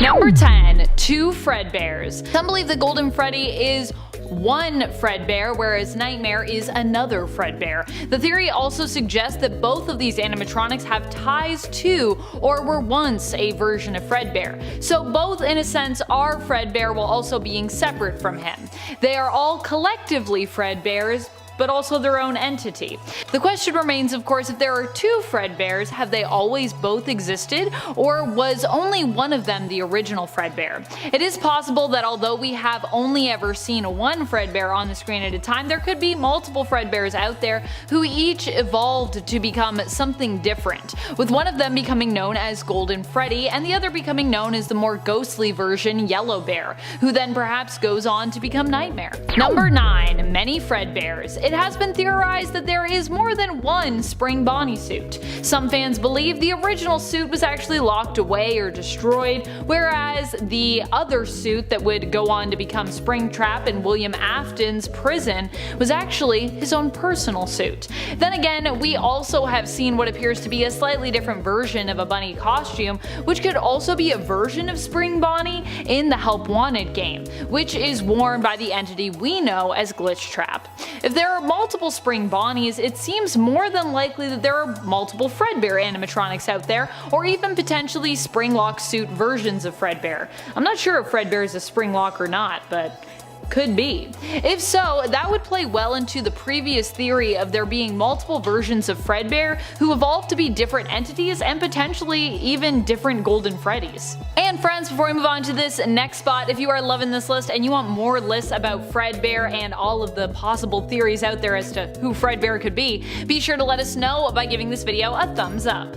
Number 10. Two Fredbears. Some believe that Golden Freddy is one Fredbear, whereas Nightmare is another Fredbear. The theory also suggests that both of these animatronics have ties to or were once a version of Fredbear. So both in a sense are Fredbear while also being separate from him. They are all collectively Fredbears, but also their own entity. The question remains, of course, if there are two Fredbears, have they always both existed, or was only one of them the original Fredbear? It is possible that although we have only ever seen one Fredbear on the screen at a time, there could be multiple Fredbears out there who each evolved to become something different, with one of them becoming known as Golden Freddy and the other becoming known as the more ghostly version Yellow Bear, who then perhaps goes on to become Nightmare. Number 9. Many Fredbears. It has been theorized that there is more than one Spring Bonnie suit. Some fans believe the original suit was actually locked away or destroyed, whereas the other suit that would go on to become Springtrap in William Afton's prison was actually his own personal suit. Then again, we also have seen what appears to be a slightly different version of a bunny costume, which could also be a version of Spring Bonnie in the Help Wanted game, which is worn by the entity we know as Glitchtrap. If there are multiple Spring Bonnies, it seems more than likely that there are multiple Fredbear animatronics out there, or even potentially Springlock suit versions of Fredbear. I'm not sure if Fredbear is a Springlock or not, but could be. If so, that would play well into the previous theory of there being multiple versions of Fredbear who evolved to be different entities and potentially even different Golden Freddys. And friends, before we move on to this next spot, if you are loving this list and you want more lists about Fredbear and all of the possible theories out there as to who Fredbear could be sure to let us know by giving this video a thumbs up.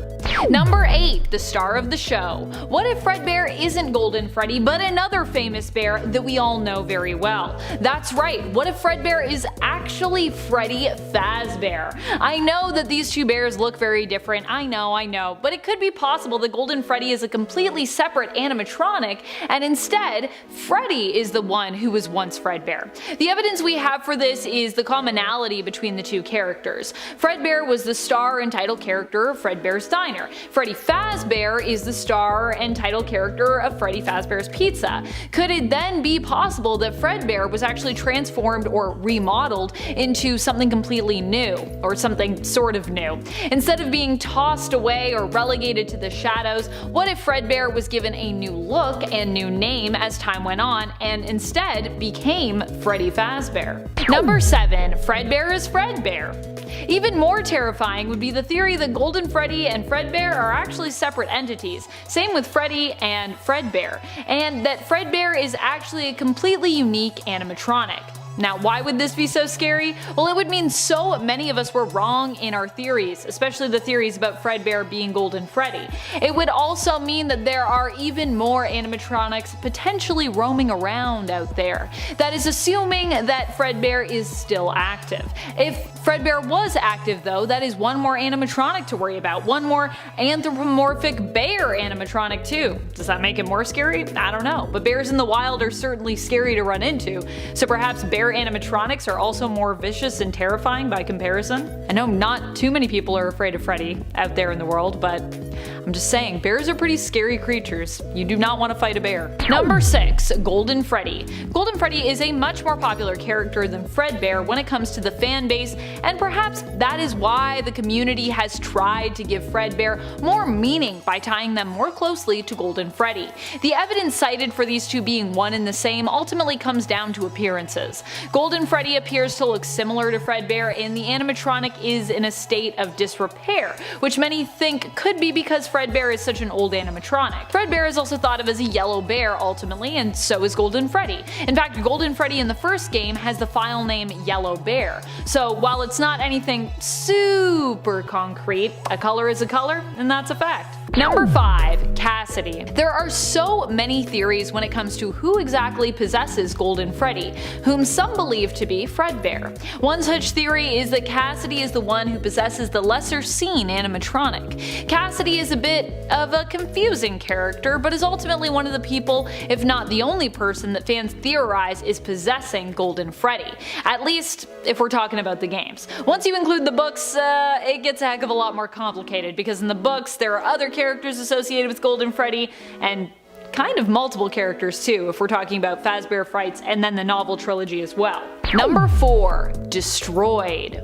Number 8. The star of the show. What if Fredbear isn't Golden Freddy but another famous bear that we all know very well? That's right, what if Fredbear is actually Freddy Fazbear? I know that these two bears look very different, I know, but it could be possible that Golden Freddy is a completely separate animatronic and instead Freddy is the one who was once Fredbear. The evidence we have for this is the commonality between the two characters. Fredbear was the star and title character of Fredbear's Diner. Freddy Fazbear is the star and title character of Freddy Fazbear's Pizza. Could it then be possible that Fredbear was actually transformed or remodeled into something completely new, or something sort of new? Instead of being tossed away or relegated to the shadows, what if Fredbear was given a new look and new name as time went on and instead became Freddy Fazbear? Number 7. Fredbear is Fredbear. Even more terrifying would be the theory that Golden Freddy and Fredbear are actually separate entities, same with Freddy and Fredbear, and that Fredbear is actually a completely unique animatronic. Now, why would this be so scary? Well, it would mean so many of us were wrong in our theories, especially the theories about Fredbear being Golden Freddy. It would also mean that there are even more animatronics potentially roaming around out there. That is assuming that Fredbear is still active. If Fredbear was active though, that is one more animatronic to worry about, one more anthropomorphic bear animatronic too. Does that make it more scary? I don't know, but bears in the wild are certainly scary to run into, so perhaps bear animatronics are also more vicious and terrifying by comparison. I know not too many people are afraid of Freddy out there in the world, but I'm just saying, bears are pretty scary creatures. You do not want to fight a bear. Number 6. Golden Freddy. Golden Freddy is a much more popular character than Fredbear when it comes to the fan base, and perhaps that is why the community has tried to give Fredbear more meaning by tying them more closely to Golden Freddy. The evidence cited for these two being one and the same ultimately comes down to appearances. Golden Freddy appears to look similar to Fredbear, and the animatronic is in a state of disrepair, which many think could be because Fredbear is such an old animatronic. Fredbear is also thought of as a yellow bear ultimately, and so is Golden Freddy. In fact, Golden Freddy in the first game has the file name Yellow Bear, so while it's not anything super concrete, a color is a color, and that's a fact. Number 5. Cassidy. There are so many theories when it comes to who exactly possesses Golden Freddy, whom some believe to be Fredbear. One such theory is that Cassidy is the one who possesses the lesser seen animatronic. Cassidy is a bit of a confusing character, but is ultimately one of the people, if not the only person, that fans theorize is possessing Golden Freddy. At least if we're talking about the games. Once you include the books, it gets a heck of a lot more complicated, because in the books there are other characters associated with Golden Freddy, and kind of multiple characters too, if we're talking about Fazbear Frights and then the novel trilogy as well. Number 4. Destroyed.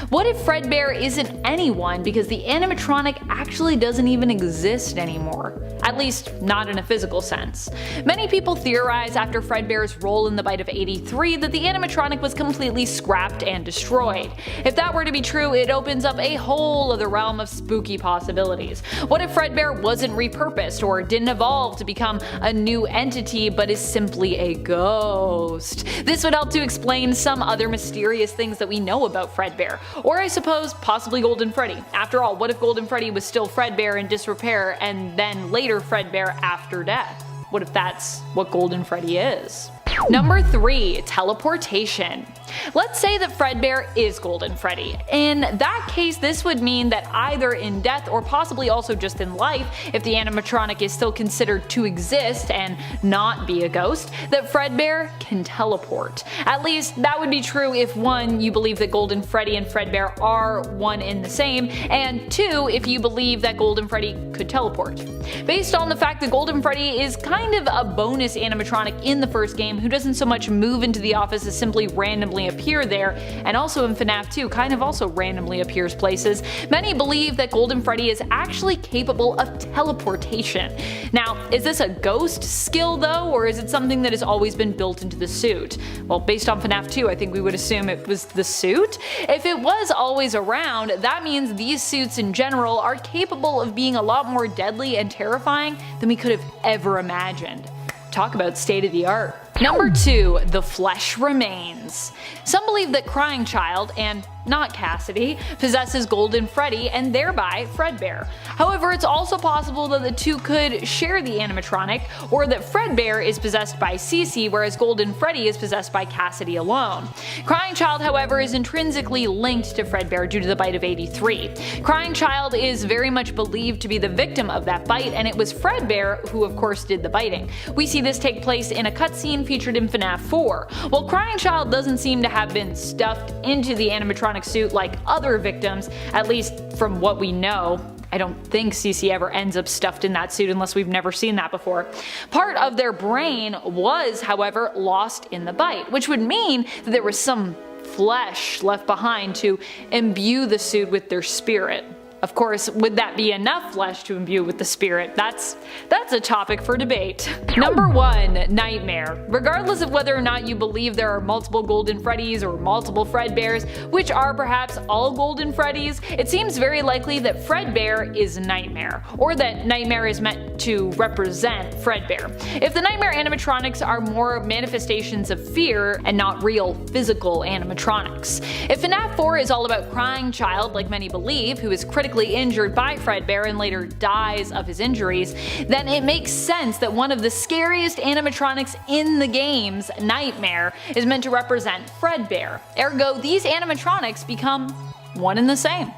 What if Fredbear isn't anyone because the animatronic actually doesn't even exist anymore? At least, not in a physical sense. Many people theorize after Fredbear's role in the bite of 83 that the animatronic was completely scrapped and destroyed. If that were to be true, it opens up a whole other realm of spooky possibilities. What if Fredbear wasn't repurposed or didn't evolve to become a new entity but is simply a ghost? This would help to explain some other mysterious things that we know about Fredbear. Or I suppose possibly Golden Freddy. After all, what if Golden Freddy was still Fredbear in disrepair and then later Fredbear after death? What if that's what Golden Freddy is? Number 3. Teleportation. Let's say that Fredbear is Golden Freddy. In that case, this would mean that either in death or possibly also just in life, if the animatronic is still considered to exist and not be a ghost, that Fredbear can teleport. At least that would be true if 1. You believe that Golden Freddy and Fredbear are one in the same, and 2. If you believe that Golden Freddy could teleport. Based on the fact that Golden Freddy is kind of a bonus animatronic in the first game who doesn't so much move into the office as simply randomly appear there, and also in FNAF 2 kind of also randomly appears places, many believe that Golden Freddy is actually capable of teleportation. Now, is this a ghost skill though, or is it something that has always been built into the suit? Well, based on FNAF 2, I think we would assume it was the suit. If it was always around, that means these suits in general are capable of being a lot more deadly and terrifying than we could have ever imagined. Talk about state of the art. Number 2. The flesh remains. Some believe that Crying Child, and not Cassidy, possesses Golden Freddy and thereby Fredbear. However, it's also possible that the two could share the animatronic, or that Fredbear is possessed by Cece whereas Golden Freddy is possessed by Cassidy alone. Crying Child, however, is intrinsically linked to Fredbear due to the bite of 83. Crying Child is very much believed to be the victim of that bite, and it was Fredbear who of course did the biting. We see this take place in a cutscene featured in FNAF 4. While Crying Child doesn't seem to have been stuffed into the animatronic suit like other victims, at least from what we know. I don't think Cece ever ends up stuffed in that suit unless we've never seen that before. Part of their brain was, however, lost in the bite, which would mean that there was some flesh left behind to imbue the suit with their spirit. Of course, would that be enough flesh to imbue with the spirit? That's a topic for debate. Number 1. Nightmare. Regardless of whether or not you believe there are multiple Golden Freddys or multiple Fredbears, which are perhaps all Golden Freddys, it seems very likely that Fredbear is Nightmare, or that Nightmare is meant to represent Fredbear. If the Nightmare animatronics are more manifestations of fear and not real physical animatronics. If FNAF 4 is all about Crying Child, like many believe, who is critically injured by Fredbear and later dies of his injuries, then it makes sense that one of the scariest animatronics in the games, Nightmare, is meant to represent Fredbear. Ergo, these animatronics become one and the same.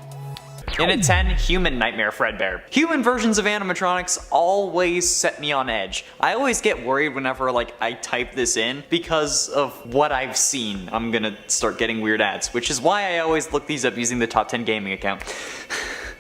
In a 10, human Nightmare Fredbear. Human versions of animatronics always set me on edge. I always get worried whenever I type this in because of what I've seen. I'm gonna start getting weird ads, which is why I always look these up using the Top 10 Gaming account.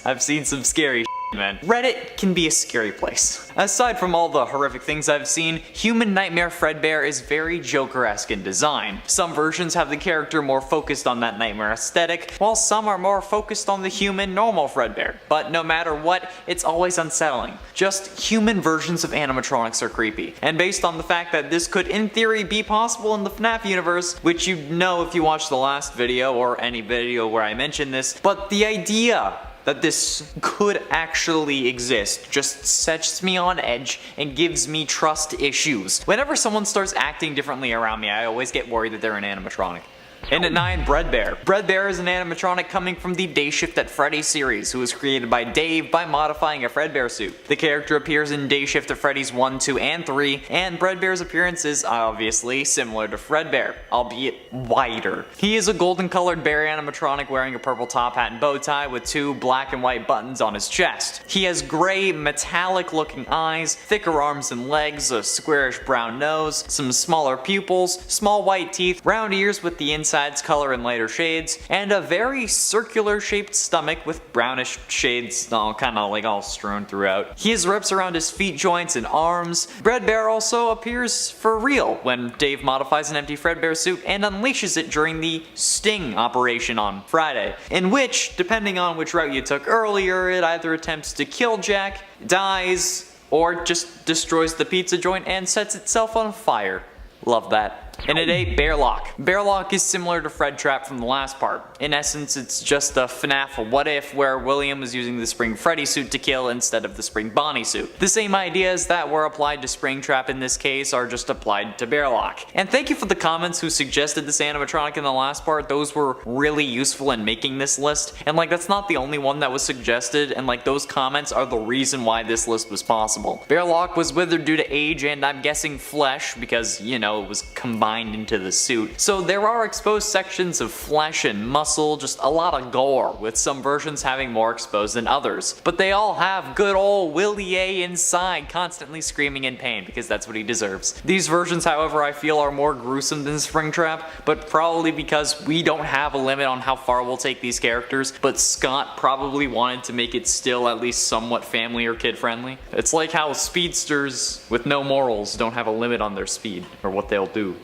I've seen some scary man. Reddit can be a scary place. Aside from all the horrific things I've seen, human Nightmare Fredbear is very Joker-esque in design. Some versions have the character more focused on that nightmare aesthetic, while some are more focused on the human normal Fredbear. But no matter what, it's always unsettling. Just human versions of animatronics are creepy. And based on the fact that this could in theory be possible in the FNAF universe, which you know if you watch the last video or any video where I mention this, but the idea that this could actually exist just sets me on edge and gives me trust issues. Whenever someone starts acting differently around me, I always get worried that they're an animatronic. And at 9, Fredbear. Fredbear is an animatronic coming from the Day Shift at Freddy series, who was created by Dave by modifying a Fredbear suit. The character appears in Day Shift at Freddy's 1, 2, and 3, and Fredbear's appearance is obviously similar to Fredbear, albeit wider. He is a golden colored bear animatronic wearing a purple top hat and bow tie with 2 black and white buttons on his chest. He has gray, metallic looking eyes, thicker arms and legs, a squarish brown nose, some smaller pupils, small white teeth, round ears with the inside insides color in lighter shades, and a very circular shaped stomach with brownish shades all kind of like all strewn throughout. He has rips around his feet joints and arms. Fredbear also appears for real when Dave modifies an empty Fredbear suit and unleashes it during the sting operation on Friday, in which, depending on which route you took earlier, it either attempts to kill Jack, dies, or just destroys the pizza joint and sets itself on fire. Love that. And it ate Bearlock. Bearlock is similar to Fred Trap from the last part. In essence, it's just a FNAF what if where William was using the Spring Freddy suit to kill instead of the Spring Bonnie suit. The same ideas that were applied to Spring Trap in this case are just applied to Bearlock. And thank you for the comments who suggested this animatronic in the last part. Those were really useful in making this list. And like that's not the only one that was suggested, and like those comments are the reason why this list was possible. Bearlock was withered due to age and I'm guessing flesh because, you know, it was combined into the suit. So there are exposed sections of flesh and muscle, just a lot of gore, with some versions having more exposed than others. But they all have good old Willie A inside constantly screaming in pain because that's what he deserves. These versions, however, I feel are more gruesome than Springtrap, but probably because we don't have a limit on how far we'll take these characters, but Scott probably wanted to make it still at least somewhat family or kid friendly. It's like how speedsters with no morals don't have a limit on their speed or what they'll do.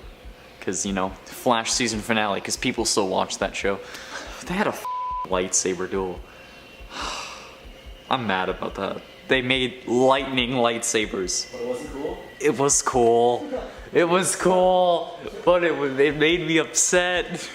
Because, you know, Flash season finale, because people still watch that show. They had a lightsaber duel. I'm mad about that. They made lightning lightsabers. But it wasn't cool? It was cool. It was cool, but it made me upset.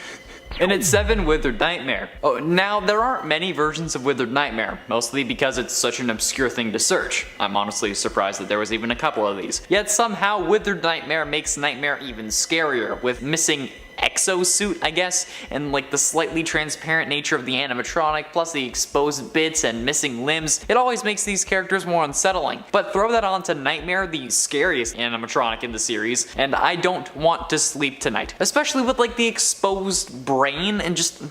And it's 7 Withered Nightmare. Oh, now there aren't many versions of Withered Nightmare, mostly because it's such an obscure thing to search. I'm honestly surprised that there was even a couple of these. Yet somehow Withered Nightmare makes Nightmare even scarier, with missing exosuit, I guess, and like the slightly transparent nature of the animatronic, plus the exposed bits and missing limbs. It always makes these characters more unsettling. But throw that onto Nightmare, the scariest animatronic in the series, and I don't want to sleep tonight. Especially with like the exposed brain and just,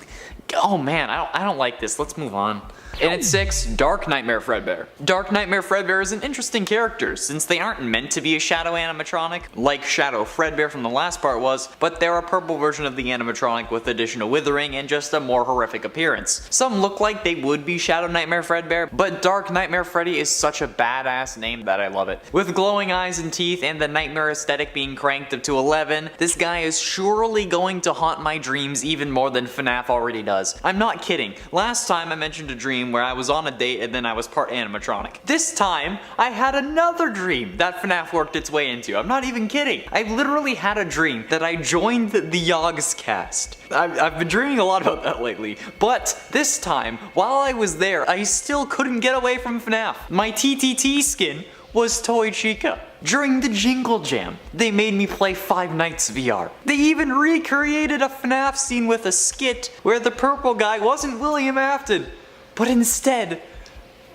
oh man, I don't like this. Let's move on. And at 6, Dark Nightmare Fredbear. Dark Nightmare Fredbear is an interesting character, since they aren't meant to be a shadow animatronic, like Shadow Fredbear from the last part was, but they're a purple version of the animatronic with additional withering and just a more horrific appearance. Some look like they would be Shadow Nightmare Fredbear, but Dark Nightmare Freddy is such a badass name that I love it. With glowing eyes and teeth and the nightmare aesthetic being cranked up to 11, this guy is surely going to haunt my dreams even more than FNAF already does. I'm not kidding. Last time I mentioned a dream where I was on a date and then I was part animatronic. This time, I had another dream that FNAF worked its way into. I'm not even kidding. I literally had a dream that I joined the Yogs cast. I've been dreaming a lot about that lately, but this time, while I was there, I still couldn't get away from FNAF. My TTT skin was Toy Chica. During the Jingle Jam, they made me play Five Nights VR. They even recreated a FNAF scene with a skit where the purple guy wasn't William Afton, but instead,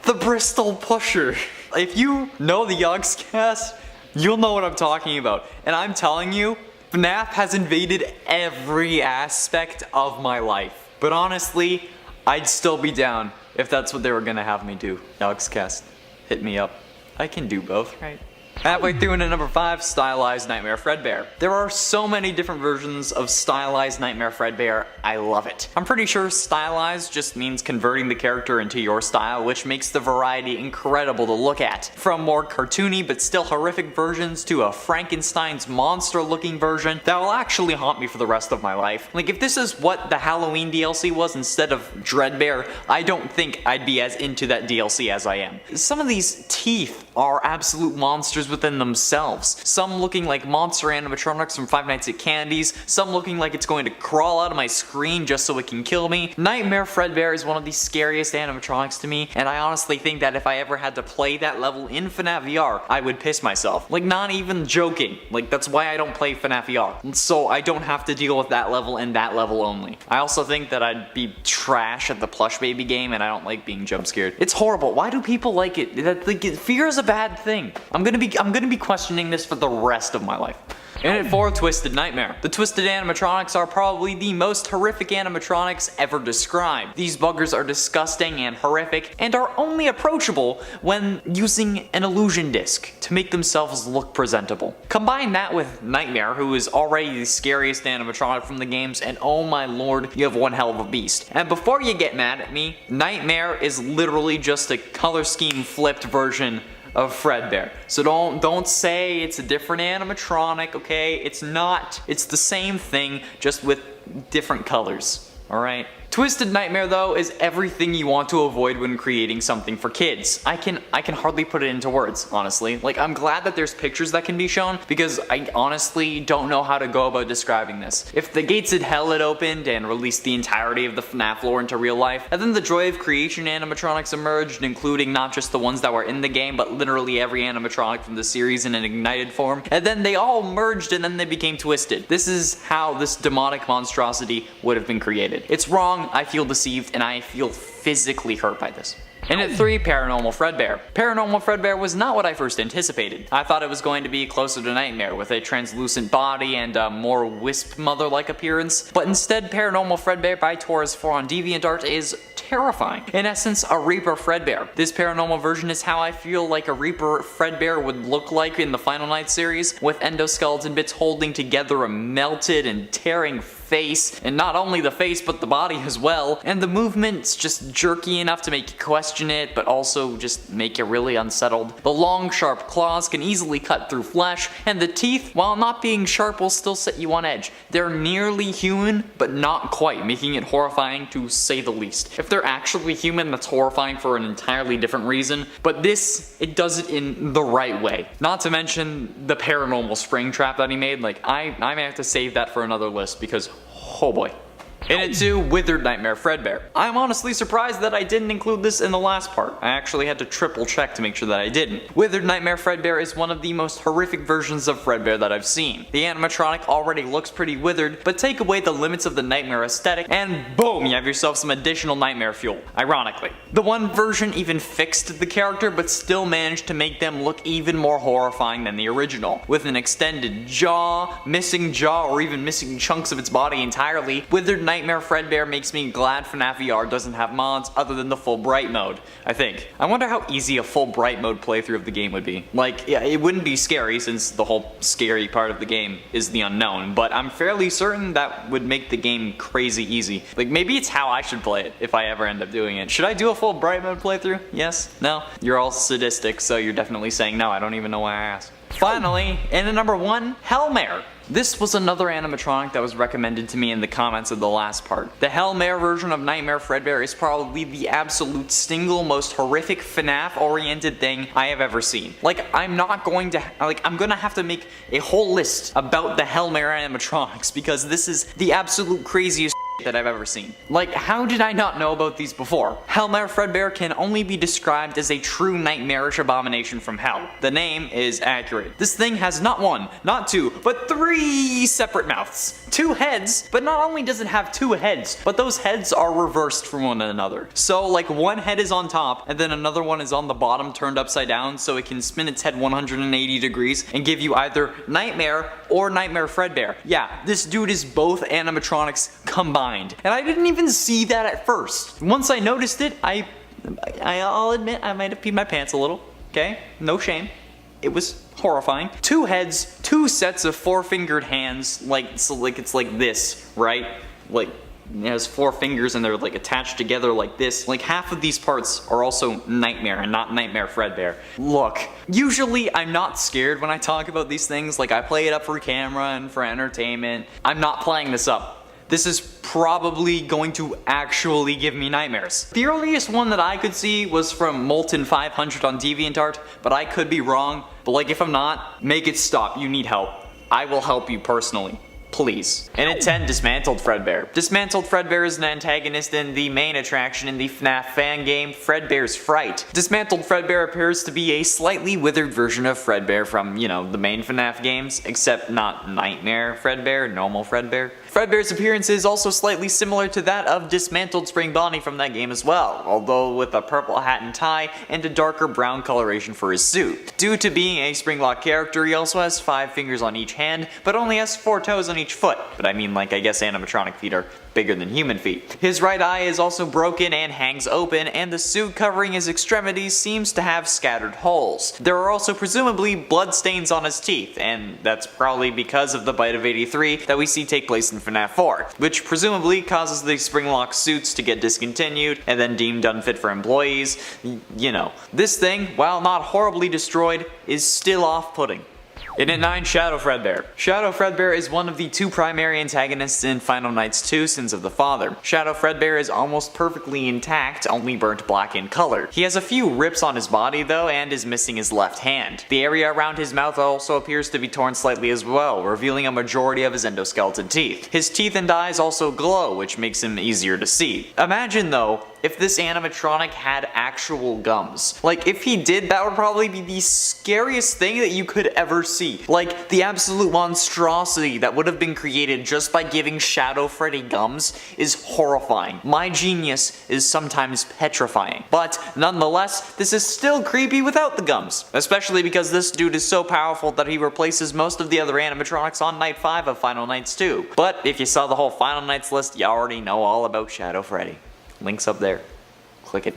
the Bristol Pusher. If you know the Yogs cast, you'll know what I'm talking about. And I'm telling you, FNAF has invaded every aspect of my life. But honestly, I'd still be down if that's what they were gonna have me do. Yogs cast, hit me up. I can do both, right? Halfway through into number 5, Stylized Nightmare Fredbear. There are so many different versions of Stylized Nightmare Fredbear, I love it. I'm pretty sure stylized just means converting the character into your style, which makes the variety incredible to look at. From more cartoony but still horrific versions to a Frankenstein's monster looking version that will actually haunt me for the rest of my life. Like if this is what the Halloween DLC was instead of Dreadbear, I don't think I'd be as into that DLC as I am. Some of these teeth are absolute monsters within themselves. Some looking like monster animatronics from Five Nights at Candy's, some looking like it's going to crawl out of my screen just so it can kill me. Nightmare Fredbear is one of the scariest animatronics to me, and I honestly think that if I ever had to play that level in FNAF VR, I would piss myself. Like, not even joking. Like, that's why I don't play FNAF VR. So I don't have to deal with that level and that level only. I also think that I'd be trash at the plush baby game, and I don't like being jump scared. It's horrible. Why do people like it? Fear is a bad thing. I'm gonna be questioning this for the rest of my life. And at 4, Twisted Nightmare. The Twisted animatronics are probably the most horrific animatronics ever described. These buggers are disgusting and horrific and are only approachable when using an illusion disc to make themselves look presentable. Combine that with Nightmare, who is already the scariest animatronic from the games, and oh my lord, you have one hell of a beast. And before you get mad at me, Nightmare is literally just a color scheme flipped version of Fredbear. So don't say it's a different animatronic, okay? It's not. It's the same thing, just with different colors, alright? Twisted Nightmare though is everything you want to avoid when creating something for kids. I can hardly put it into words, honestly. Like, I'm glad that there's pictures that can be shown, because I honestly don't know how to go about describing this. If the gates of hell had opened and released the entirety of the FNAF lore into real life, and then the Joy of Creation animatronics emerged, including not just the ones that were in the game, but literally every animatronic from the series in an ignited form, and then they all merged and then they became twisted. This is how this demonic monstrosity would have been created. It's wrong, I feel deceived, and I feel physically hurt by this. And at 3, Paranormal Fredbear. Paranormal Fredbear was not what I first anticipated. I thought it was going to be closer to Nightmare, with a translucent body and a more wisp mother-like appearance, but instead Paranormal Fredbear by Taurus 4 on DeviantArt is terrifying. In essence, a Reaper Fredbear. This paranormal version is how I feel like a Reaper Fredbear would look like in the Final Night series, with endoskeleton bits holding together a melted and tearing face, and not only the face but the body as well, and the movement's just jerky enough to make you question it, but also just make you really unsettled. The long sharp claws can easily cut through flesh, and the teeth, while not being sharp, will still set you on edge. They're nearly human, but not quite, making it horrifying to say the least. If they're actually human, that's horrifying for an entirely different reason, but this, it does it in the right way. Not to mention the paranormal spring trap that he made. Like, I may have to save that for another list, because oh boy. And at 2, Withered Nightmare Fredbear. I'm honestly surprised that I didn't include this in the last part. I actually had to triple check to make sure that I didn't. Withered Nightmare Fredbear is one of the most horrific versions of Fredbear that I've seen. The animatronic already looks pretty withered, but take away the limits of the nightmare aesthetic, and boom, you have yourself some additional nightmare fuel, ironically. The one version even fixed the character, but still managed to make them look even more horrifying than the original. With an extended jaw, or even missing chunks of its body entirely, Withered Nightmare Fredbear makes me glad FNAF VR doesn't have mods other than the full bright mode, I think. I wonder how easy a full bright mode playthrough of the game would be. Like, yeah, it wouldn't be scary since the whole scary part of the game is the unknown, but I'm fairly certain that would make the game crazy easy. Like, maybe it's how I should play it if I ever end up doing it. Should I do a full bright mode playthrough? Yes? No? You're all sadistic, so you're definitely saying no. I don't even know why I asked. Finally, in at number 1, Hellmare. This was another animatronic that was recommended to me in the comments of the last part. The Hellmare version of Nightmare Fredbear is probably the absolute single most horrific FNAF-oriented thing I have ever seen. Like, I'm gonna have to make a whole list about the Hellmare animatronics, because this is the absolute craziest that I've ever seen. Like, how did I not know about these before? Hellmare Fredbear can only be described as a true nightmarish abomination from hell. The name is accurate. This thing has not 1, not 2, but 3 separate mouths. 2 heads, but not only does it have 2 heads, but those heads are reversed from one another. So, like, one head is on top, and then another one is on the bottom turned upside down, so it can spin its head 180 degrees and give you either Nightmare or Nightmare Fredbear. Yeah, this dude is both animatronics combined. And I didn't even see that at first. Once I noticed it, I'll admit I might have peed my pants a little, okay? No shame. It was horrifying. 2 heads, 2 sets of 4-fingered hands, it's like this, right? Like, it has 4 fingers and they're like attached together like this. Like, half of these parts are also Nightmare and not Nightmare Fredbear. Look, usually I'm not scared when I talk about these things. Like, I play it up for camera and for entertainment. I'm not playing this up. This is probably going to actually give me nightmares. The earliest one that I could see was from Molten 500 on DeviantArt, but I could be wrong. But like, if I'm not, make it stop. You need help. I will help you personally. Please. And at 10, Dismantled Fredbear. Dismantled Fredbear is an antagonist in the main attraction in the FNAF fan game, Fredbear's Fright. Dismantled Fredbear appears to be a slightly withered version of Fredbear from, you know, the main FNAF games, except not Nightmare Fredbear, normal Fredbear. Fredbear's appearance is also slightly similar to that of dismantled Spring Bonnie from that game as well, although with a purple hat and tie and a darker brown coloration for his suit. Due to being a Springlock character, he also has 5 fingers on each hand, but only has 4 toes on each foot. But I mean, like, I guess animatronic feet are bigger than human feet. His right eye is also broken and hangs open, and the suit covering his extremities seems to have scattered holes. There are also presumably blood stains on his teeth, and that's probably because of the bite of 83 that we see take place in FNAF 4, which presumably causes the Springlock suits to get discontinued and then deemed unfit for employees. You know. This thing, while not horribly destroyed, is still off-putting. In at 9, Shadow Fredbear. Shadow Fredbear is one of the 2 primary antagonists in Final Nights 2 Sins of the Father. Shadow Fredbear is almost perfectly intact, only burnt black in color. He has a few rips on his body though, and is missing his left hand. The area around his mouth also appears to be torn slightly as well, revealing a majority of his endoskeleton teeth. His teeth and eyes also glow, which makes him easier to see. Imagine though, if this animatronic had actual gums. Like, if he did, that would probably be the scariest thing that you could ever see. Like, the absolute monstrosity that would have been created just by giving Shadow Freddy gums is horrifying. My genius is sometimes petrifying. But, nonetheless, this is still creepy without the gums. Especially because this dude is so powerful that he replaces most of the other animatronics on Night 5 of Final Nights 2. But, if you saw the whole Final Nights list, you already know all about Shadow Freddy. Link's up there. Click it.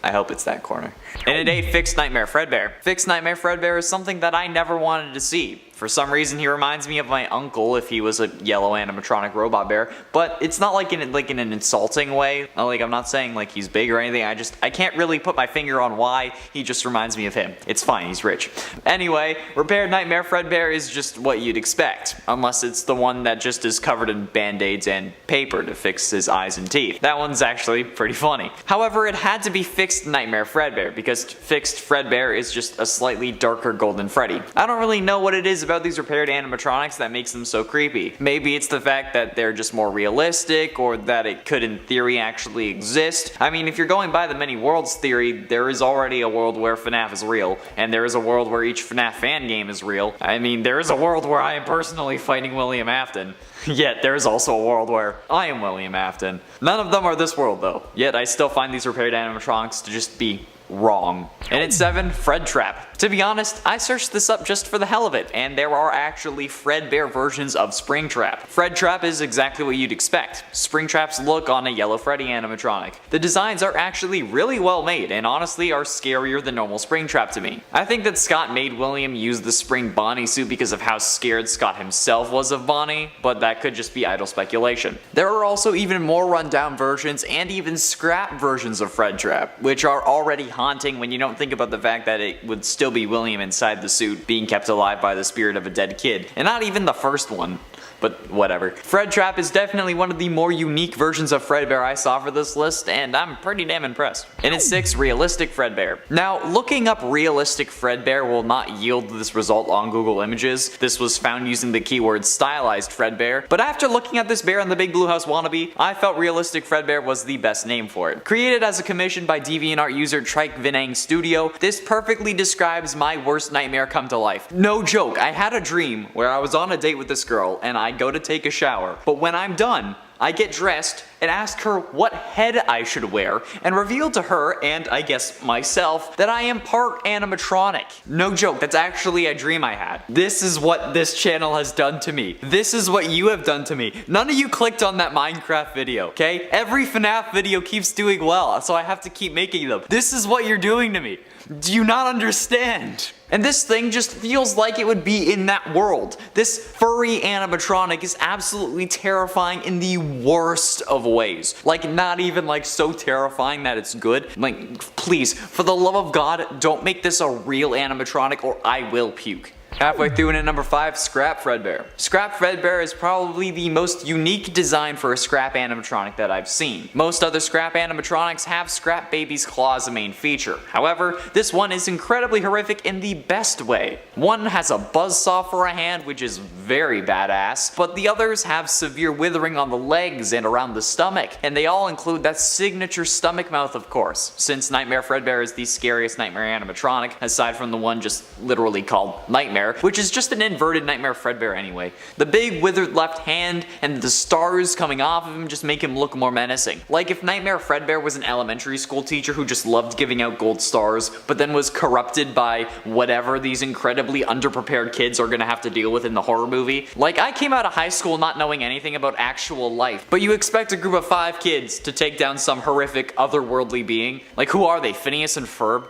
I hope it's that corner. And at 8, Fixed Nightmare Fredbear. Fixed Nightmare Fredbear is something that I never wanted to see. For some reason, he reminds me of my uncle if he was a yellow animatronic robot bear, but it's not like in an insulting way. Like, I'm not saying like he's big or anything. I can't really put my finger on why. He just reminds me of him. It's fine, he's rich. Anyway, Repaired Nightmare Fredbear is just what you'd expect, unless it's the one that just is covered in band-aids and paper to fix his eyes and teeth. That one's actually pretty funny. However, it had to be Fixed Nightmare Fredbear because Fixed Fredbear is just a slightly darker Golden Freddy. I don't really know what it is about these repaired animatronics that makes them so creepy. Maybe it's the fact that they're just more realistic, or that it could in theory actually exist. I mean, if you're going by the many worlds theory, there is already a world where FNAF is real, and there is a world where each FNAF fan game is real. I mean, there is a world where I am personally fighting William Afton. Yet there is also a world where I am William Afton. None of them are this world though. Yet I still find these repaired animatronics to just be wrong. And at 7, Fred Trap. To be honest, I searched this up just for the hell of it, and there are actually Fredbear versions of Springtrap. Fred Trap is exactly what you'd expect. Springtrap's look on a yellow Freddy animatronic. The designs are actually really well made, and honestly are scarier than normal Springtrap to me. I think that Scott made William use the Spring Bonnie suit because of how scared Scott himself was of Bonnie, but that could just be idle speculation. There are also even more rundown versions and even scrap versions of Fred Trap, which are already haunting when you don't think about the fact that it would still be William inside the suit being kept alive by the spirit of a dead kid. And not even the first one. But whatever. Fred Trap is definitely one of the more unique versions of Fredbear I saw for this list, and I'm pretty damn impressed. And at 6, Realistic Fredbear. Now, looking up Realistic Fredbear will not yield this result on Google Images. This was found using the keyword Stylized Fredbear, but after looking at this bear on the Big Blue House wannabe, I felt Realistic Fredbear was the best name for it. Created as a commission by DeviantArt user Trike Vinang Studio, this perfectly describes my worst nightmare come to life. No joke, I had a dream where I was on a date with this girl, and I go to take a shower, but when I'm done, I get dressed and ask her what head I should wear, and reveal to her, and I guess myself, that I am part animatronic. No joke, that's actually a dream I had. This is what this channel has done to me. This is what you have done to me. None of you clicked on that Minecraft video, okay? Every FNAF video keeps doing well, so I have to keep making them. This is what you're doing to me. Do you not understand? And this thing just feels like it would be in that world. This furry animatronic is absolutely terrifying in the worst of ways. Like, not even like so terrifying that it's good. Like, please, for the love of God, don't make this a real animatronic or I will puke. Halfway through and at number 5, Scrap Fredbear. Scrap Fredbear is probably the most unique design for a scrap animatronic that I've seen. Most other scrap animatronics have Scrap Baby's claw as a main feature. However, this one is incredibly horrific in the best way. One has a buzzsaw for a hand, which is very badass, but the others have severe withering on the legs and around the stomach, and they all include that signature stomach mouth, of course, since Nightmare Fredbear is the scariest nightmare animatronic, aside from the one just literally called Nightmare. Fredbear, which is just an inverted Nightmare Fredbear anyway. The big withered left hand and the stars coming off of him just make him look more menacing. Like if Nightmare Fredbear was an elementary school teacher who just loved giving out gold stars, but then was corrupted by whatever these incredibly underprepared kids are gonna have to deal with in the horror movie. Like I came out of high school not knowing anything about actual life, but you expect a group of 5 kids to take down some horrific otherworldly being. Like who are they, Phineas and Ferb?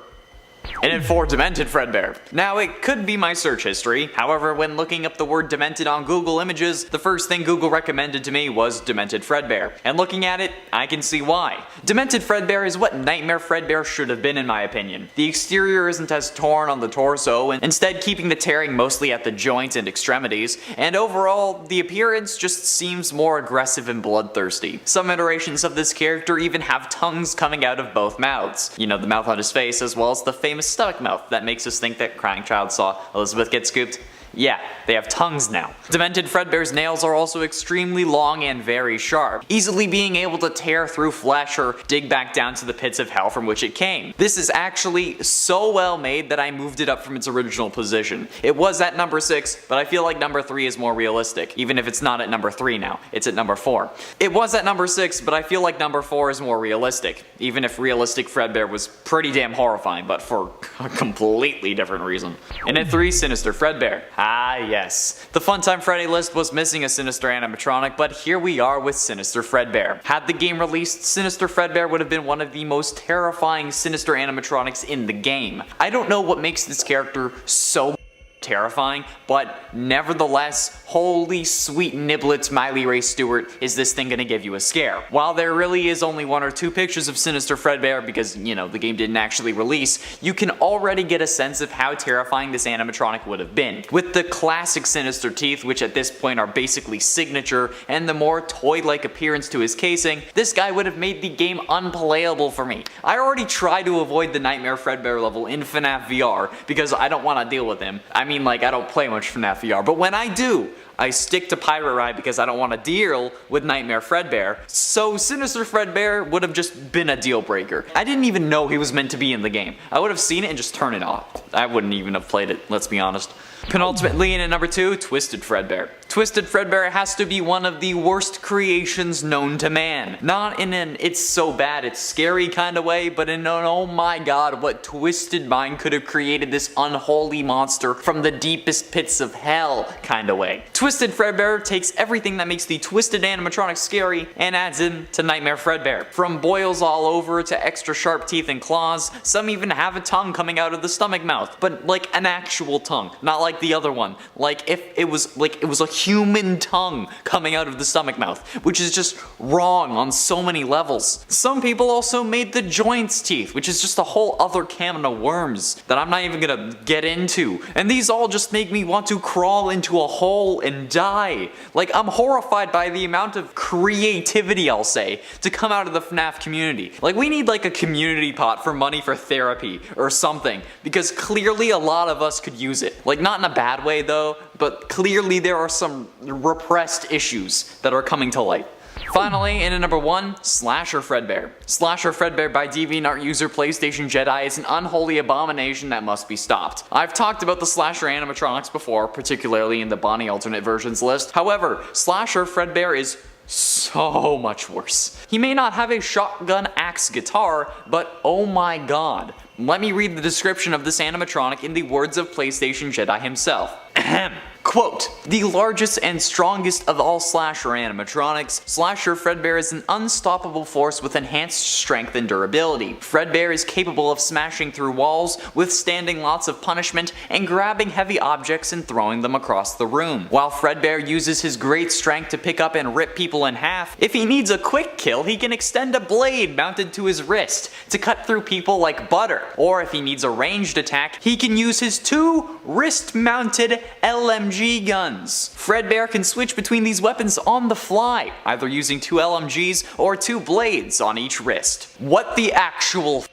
And then 4, Demented Fredbear. Now it could be my search history, however when looking up the word Demented on Google Images, the first thing Google recommended to me was Demented Fredbear. And looking at it, I can see why. Demented Fredbear is what Nightmare Fredbear should have been in my opinion. The exterior isn't as torn on the torso, and instead keeping the tearing mostly at the joints and extremities, and overall, the appearance just seems more aggressive and bloodthirsty. Some iterations of this character even have tongues coming out of both mouths. You know, the mouth on his face as well as the famous stomach mouth that makes us think that Crying Child saw Elizabeth get scooped. Yeah, they have tongues now. Demented Fredbear's nails are also extremely long and very sharp, easily being able to tear through flesh or dig back down to the pits of hell from which it came. This is actually so well made that I moved it up from its original position. It was at number 6, but I feel like number 3 is more realistic, even if it's not at number 3 now, it's at number 4. It was at number 6, but I feel like number 4 is more realistic, even if realistic Fredbear was pretty damn horrifying, but for a completely different reason. And at 3, Sinister Fredbear. Ah yes, the Funtime Freddy list was missing a sinister animatronic, but here we are with Sinister Fredbear. Had the game released, Sinister Fredbear would have been one of the most terrifying sinister animatronics in the game. I don't know what makes this character so terrifying, but nevertheless, holy sweet niblets Miley Ray Stewart, is this thing gonna give you a scare. While there really is only 1 or 2 pictures of Sinister Fredbear because, you know, the game didn't actually release, you can already get a sense of how terrifying this animatronic would have been. With the classic sinister teeth, which at this point are basically signature, and the more toy-like appearance to his casing, this guy would have made the game unplayable for me. I already try to avoid the Nightmare Fredbear level in FNAF VR because I don't want to deal with him. I mean, like, I don't play much FNAF VR, but when I do, I stick to Pirate Ride because I don't want to deal with Nightmare Fredbear, so Sinister Fredbear would have just been a deal breaker. I didn't even know he was meant to be in the game. I would have seen it and just turned it off. I wouldn't even have played it, let's be honest. Penultimately, in at number 2, Twisted Fredbear. Twisted Fredbear has to be one of the worst creations known to man. Not in an it's so bad it's scary kind of way, but in an oh my god, what twisted mind could have created this unholy monster from the deepest pits of hell kind of way. Twisted Fredbear takes everything that makes the twisted animatronic scary and adds in to Nightmare Fredbear. From boils all over to extra sharp teeth and claws, some even have a tongue coming out of the stomach mouth, but like an actual tongue, not like the other one. Like if it was a human tongue coming out of the stomach mouth, which is just wrong on so many levels. Some people also made the joints teeth, which is just a whole other can of worms that I'm not even gonna get into. And these all just make me want to crawl into a hole and die. Like, I'm horrified by the amount of creativity, I'll say, to come out of the FNAF community. Like, we need like a community pot for money for therapy or something, because clearly a lot of us could use it. Like, not in a bad way though, but clearly there are some repressed issues that are coming to light. Finally, in at number 1, Slasher Fredbear. Slasher Fredbear by DeviantArt user PlayStation Jedi is an unholy abomination that must be stopped. I've talked about the Slasher animatronics before, particularly in the Bonnie alternate versions list. However, Slasher Fredbear is so much worse. He may not have a shotgun axe guitar, but oh my god. Let me read the description of this animatronic in the words of PlayStation Jedi himself. Ahem. Quote, the largest and strongest of all slasher animatronics, Slasher Fredbear is an unstoppable force with enhanced strength and durability. Fredbear is capable of smashing through walls, withstanding lots of punishment, and grabbing heavy objects and throwing them across the room. While Fredbear uses his great strength to pick up and rip people in half, if he needs a quick kill, he can extend a blade mounted to his wrist to cut through people like butter. Or if he needs a ranged attack, he can use his 2 wrist-mounted LMG guns. Fredbear can switch between these weapons on the fly, either using 2 LMGs or 2 blades on each wrist. What the actual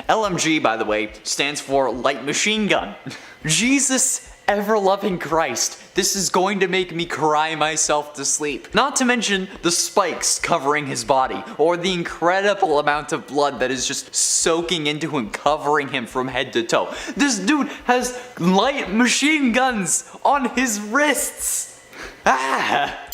LMG, by the way, stands for light machine gun. Jesus ever-loving Christ, this is going to make me cry myself to sleep. Not to mention the spikes covering his body, or the incredible amount of blood that is just soaking into him, covering him from head to toe. This dude has light machine guns on his wrists. Ah!